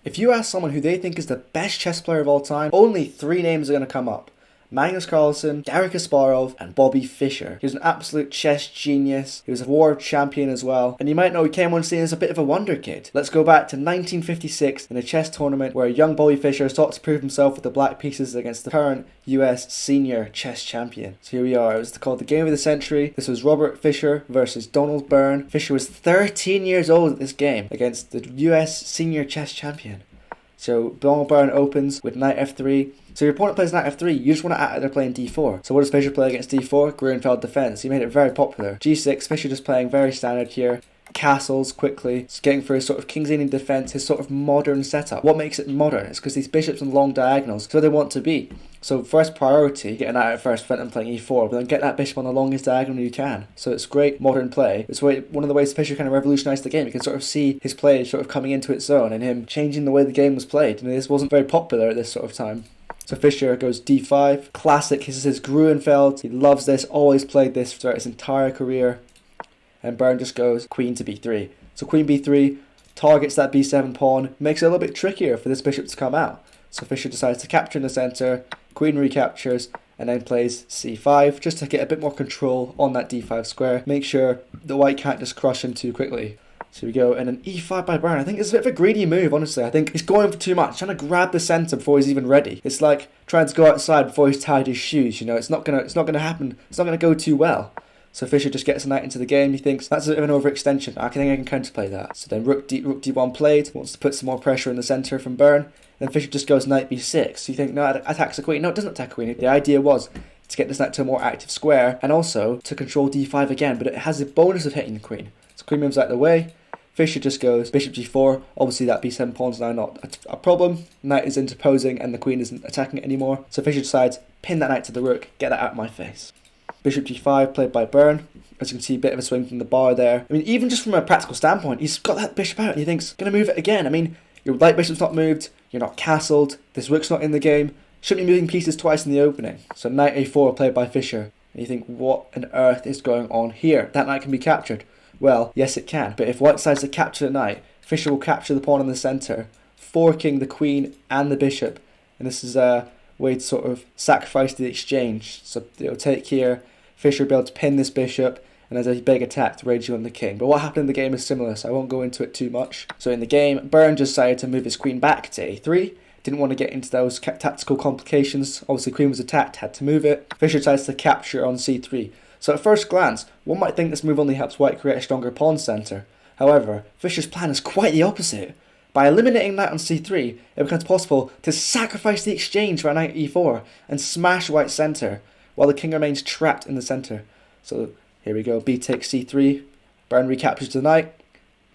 If you ask someone who they think is the best chess player of all time, only 3 names are going to come up. Magnus Carlsen, Garry Kasparov, and Bobby Fischer. He was an absolute chess genius. He was a world champion as well. And you might know he came on scene as a bit of a wonder kid. Let's go back to 1956 in a chess tournament where young Bobby Fischer sought to prove himself with the black pieces against the current US senior chess champion. So here we are. It was called the Game of the Century. This was Robert Fischer versus Donald Byrne. Fischer was 13 years old at this game against the US senior chess champion. So Donald Byrne opens with knight f3. So your opponent plays knight f3, you just want to act like they're playing d4. So what does Fischer play against d4? Grunfeld defense. He made it very popular. g6, Fischer just playing very standard here. Castles quickly, just getting for his sort of King's Indian defense, his sort of modern setup. What makes it modern? It's because these bishops on long diagonals, so they want to be. So first priority, get a knight at first, prevent them playing e4, but then get that bishop on the longest diagonal you can. So it's great modern play. It's one of the ways Fischer kind of revolutionised the game. You can sort of see his play sort of coming into its own and him changing the way the game was played. And this wasn't very popular at this sort of time. So Fischer goes d5, classic. This is his Grunfeld. He loves this, always played this throughout his entire career. And Byrne just goes queen to b3. So queen b3 targets that b7 pawn, makes it a little bit trickier for this bishop to come out. So Fischer decides to capture in the centre, queen recaptures, and then plays c5 just to get a bit more control on that d5 square. Make sure the white can't just crush him too quickly. So we go, and an e5 by Byrne. I think it's a bit of a greedy move, honestly. I think he's going for too much, trying to grab the centre before he's even ready. It's like trying to go outside before he's tied his shoes. You know, it's not gonna happen. It's not gonna go too well. So Fischer just gets a knight into the game. He thinks that's a bit of an overextension. I think I can counterplay that. So then rook d1 played. Wants to put some more pressure in the centre from Byrne. Then Fischer just goes knight b6. So you think, no, it attacks the queen. No, it doesn't attack the queen. The idea was to get this knight to a more active square and also to control d5 again. But it has the bonus of hitting the queen. So queen moves out of the way. Fischer just goes bishop g4. Obviously that b7 pawn's now not a problem. Knight is interposing and the queen isn't attacking it anymore. So Fischer decides, pin that knight to the rook, get that out of my face. Bishop g5 played by Byrne. As you can see, a bit of a swing from the bar there. I mean, even just from a practical standpoint, he's got that bishop out and he thinks, gonna move it again. I mean, your light bishop's not moved, you're not castled, this rook's not in the game. Shouldn't be moving pieces twice in the opening. So knight a4 played by Fischer. And you think, what on earth is going on here? That knight can be captured. Well, yes it can, but if white decides to capture the knight, Fischer will capture the pawn in the centre, forking the queen and the bishop. And this is a way to sort of sacrifice the exchange. So it'll take here, Fischer will be able to pin this bishop, and there's a big attack to raise you on the king. But what happened in the game is similar, so I won't go into it too much. So in the game, Byrne just decided to move his queen back to a3. Didn't want to get into those tactical complications. Obviously, queen was attacked, had to move it. Fischer decides to capture on c3. So at first glance, one might think this move only helps white create a stronger pawn centre. However, Fischer's plan is quite the opposite. By eliminating knight on c3, it becomes possible to sacrifice the exchange for a knight e4 and smash white's centre, while the king remains trapped in the centre. So here we go, b takes c3, Byrne recaptures the knight,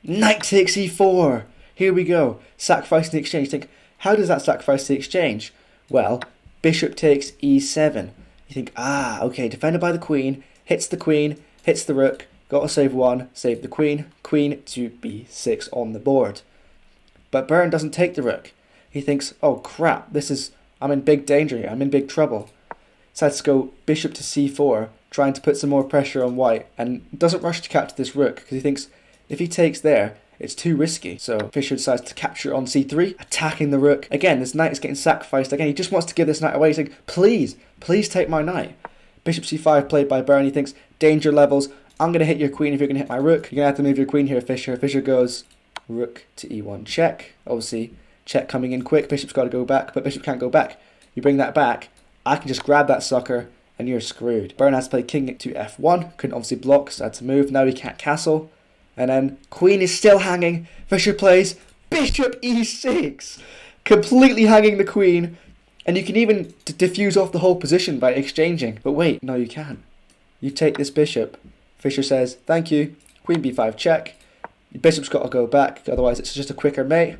knight takes e4, here we go, sacrificing the exchange. Think, how does that sacrifice the exchange? Well, bishop takes e7. You think, okay, defended by the queen, hits the rook, got to save one, save the queen, queen to b6 on the board. But Byrne doesn't take the rook. He thinks, oh crap, I'm in big danger here, I'm in big trouble. Decides to go bishop to c4, trying to put some more pressure on white, and doesn't rush to capture this rook, because he thinks if he takes there, it's too risky. So Fischer decides to capture on c3, attacking the rook. Again, this knight is getting sacrificed. Again, he just wants to give this knight away. He's saying, please take my knight. Bishop c5 played by Byrne. He thinks, danger levels. I'm going to hit your queen if you're going to hit my rook. You're going to have to move your queen here, Fischer. Fischer goes rook to e1 check. Obviously, check coming in quick. Bishop's got to go back, but bishop can't go back. You bring that back. I can just grab that sucker and you're screwed. Byrne has to play king to f1. Couldn't obviously block, so had to move. Now he can't castle. And then queen is still hanging. Fischer plays bishop e6. Completely hanging the queen. And you can even diffuse off the whole position by exchanging. But wait, no you can't. You take this bishop. Fischer says, thank you. Queen b5 check. Your bishop's got to go back, otherwise it's just a quicker mate.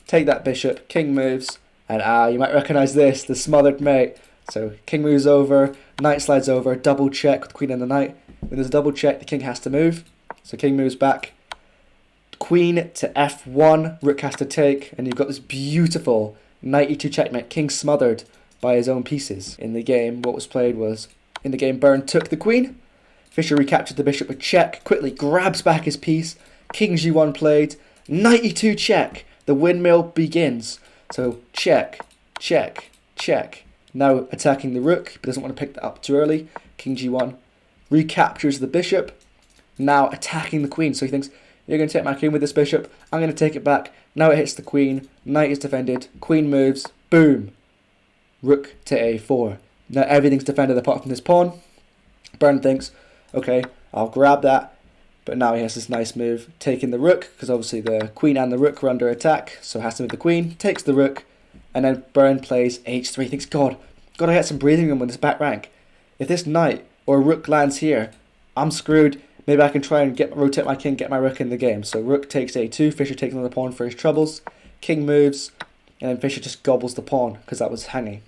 Take that bishop, king moves. And you might recognise this, the smothered mate. So king moves over, knight slides over, double check with queen and the knight. When there's a double check, the king has to move. So king moves back, queen to f1, rook has to take, and you've got this beautiful knight e2 checkmate, king smothered by his own pieces. In the game, what was played was, in the game Byrne took the queen, Fischer recaptured the bishop with check, quickly grabs back his piece, king g1 played, knight e2 check, The windmill begins. So check, check, check. Now attacking the rook, but doesn't want to pick that up too early. King g1 recaptures the bishop. Now attacking the queen. So he thinks, you're going to take my king with this bishop. I'm going to take it back. Now it hits the queen. Knight is defended. Queen moves. Boom. Rook to a4. Now everything's defended apart from this pawn. Byrne thinks, okay, I'll grab that. But now he has this nice move, taking the rook, because obviously the queen and the rook were under attack. So has to move the queen, takes the rook, and then Byrne plays h3. He thinks, God, gotta get some breathing room on this back rank. If this knight or rook lands here, I'm screwed. Maybe I can try and rotate my king, get my rook in the game. So rook takes a2, Fischer takes another pawn for his troubles. King moves, and then Fischer just gobbles the pawn, because that was hanging.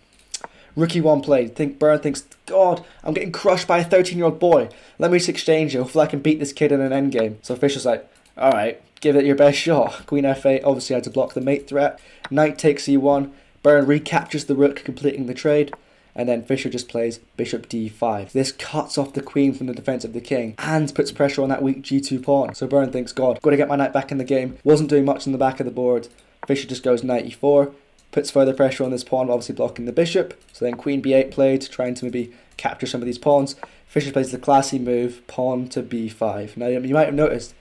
Rook e1 played. Byrne thinks, God, I'm getting crushed by a 13-year-old boy. Let me just exchange it. Hopefully I can beat this kid in an endgame. So Fischer's like, alright, give it your best shot. Queen f8, obviously had to block the mate threat. Knight takes e1. Byrne recaptures the rook, completing the trade. And then Fischer just plays bishop d5. This cuts off the queen from the defense of the king and puts pressure on that weak g2 pawn. So Byrne thinks, God, got to get my knight back in the game. Wasn't doing much in the back of the board. Fischer just goes knight e4. Puts further pressure on this pawn, obviously blocking the bishop. So then queen b8 played, trying to maybe capture some of these pawns. Fischer plays the classy move, pawn to b5. Now you might have noticed,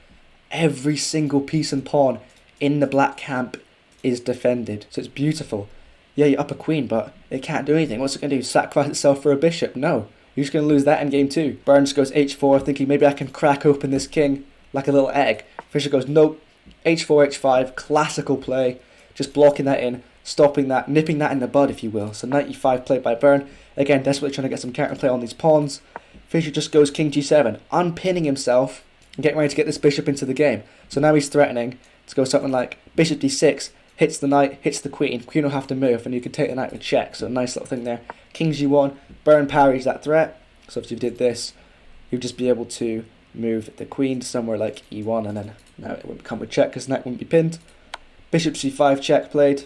every single piece and pawn in the black camp is defended. So it's beautiful. Yeah, you up a queen, but it can't do anything. What's it going to do? Sacrifice itself for a bishop? No. You're just going to lose that in game too. Byrne just goes h4, thinking maybe I can crack open this king like a little egg. Fischer goes, nope. h4, h5, classical play. Just blocking that in. Stopping that, nipping that in the bud, if you will. So knight e5 played by Byrne. Again, desperately trying to get some counterplay on these pawns. Fischer just goes king g7, unpinning himself and getting ready to get this bishop into the game. So now he's threatening to go something like bishop d6, hits the knight, hits the queen. Queen will have to move, and you can take the knight with check. So a nice little thing there. King g1, Byrne parries that threat. So if you did this, you'd just be able to move the queen to somewhere like e1, and then now it wouldn't come with check because the knight wouldn't be pinned. Bishop c5 check played.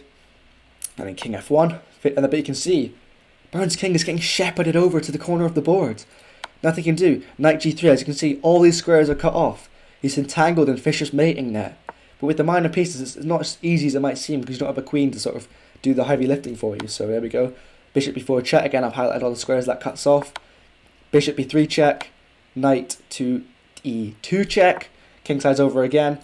And then king f1, but you can see Byrne's king is getting shepherded over to the corner of the board. Nothing he can do. Knight g3, as you can see, all these squares are cut off. He's entangled in Fischer's mating net. But with the minor pieces, it's not as easy as it might seem because you don't have a queen to sort of do the heavy lifting for you. So there we go. Bishop b4 check. Again, I've highlighted all the squares that cuts off. Bishop b3 check. Knight to e2 check. King side's over again.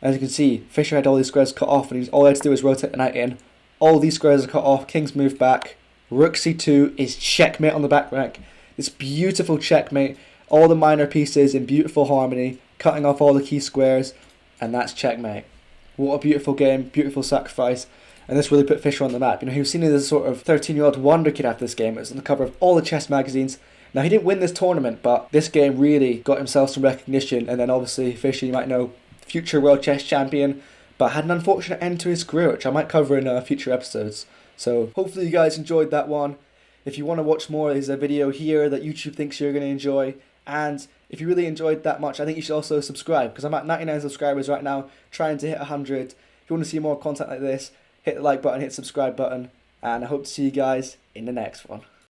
As you can see, Fischer had all these squares cut off, and all he had to do was rotate the knight in. All these squares are cut off. King's moved back. Rook c2 is checkmate on the back rank. This beautiful checkmate. All the minor pieces in beautiful harmony. Cutting off all the key squares. And that's checkmate. What a beautiful game. Beautiful sacrifice. And this really put Fischer on the map. You know, he was seen as a sort of 13-year-old wonder kid after this game. It was on the cover of all the chess magazines. Now, he didn't win this tournament, but this game really got himself some recognition. And then obviously, Fischer, you might know, future world chess champion. But had an unfortunate end to his career, which I might cover in future episodes. So hopefully you guys enjoyed that one. If you want to watch more, there's a video here that YouTube thinks you're going to enjoy. And if you really enjoyed that much, I think you should also subscribe, because I'm at 99 subscribers right now, trying to hit 100. If you want to see more content like this, hit the like button, hit the subscribe button, and I hope to see you guys in the next one.